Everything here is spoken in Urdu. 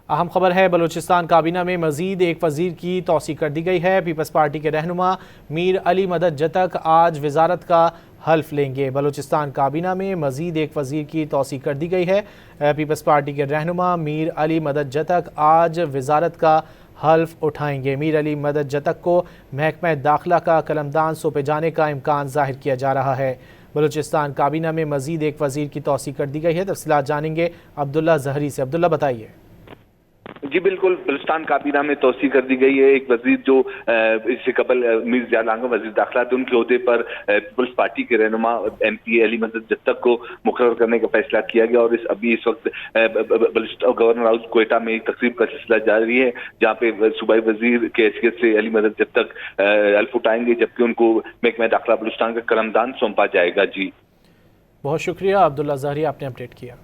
اہم خبر ہے، بلوچستان کابینہ میں مزید ایک وزیر کی توسیع کر دی گئی ہے۔ پیپلز پارٹی کے رہنما میر علی مدد جتک آج وزارت کا حلف لیں گے۔ بلوچستان کابینہ میں مزید ایک وزیر کی توسیع کر دی گئی ہے۔ پیپلز پارٹی کے رہنما میر علی مدد جتک آج وزارت کا حلف اٹھائیں گے۔ میر علی مدد جتک کو محکمہ داخلہ کا قلمدان سونپے جانے کا امکان ظاہر کیا جا رہا ہے۔ بلوچستان کابینہ میں مزید ایک وزیر کی توسیع کر دی گئی ہے۔ تفصیلات جانیں گے عبداللہ زہری سے۔ عبداللہ بتائیے۔ جی بالکل، بلوچستان کابینہ میں توسیع کر دی گئی ہے۔ ایک وزیر جو اس سے قبل میر ضیاء لانگا وزیر داخلہ تھے، ان کے عہدے پر پیپلز پارٹی کے رہنما ایم پی علی مدد جتک کو مقرر کرنے کا فیصلہ کیا گیا، اور اس وقت گورنر ہاؤس کوئٹہ میں ایک تقریب کا سلسلہ جاری ہے، جہاں پہ صوبائی وزیر کی حیثیت سے علی مدد جتک حلف اٹھائیں گے، جبکہ ان کو محکمہ داخلہ بلوچستان کا قلمدان سونپا جائے گا۔ جی بہت شکریہ عبداللہ زہری، آپ نے اپڈیٹ کیا۔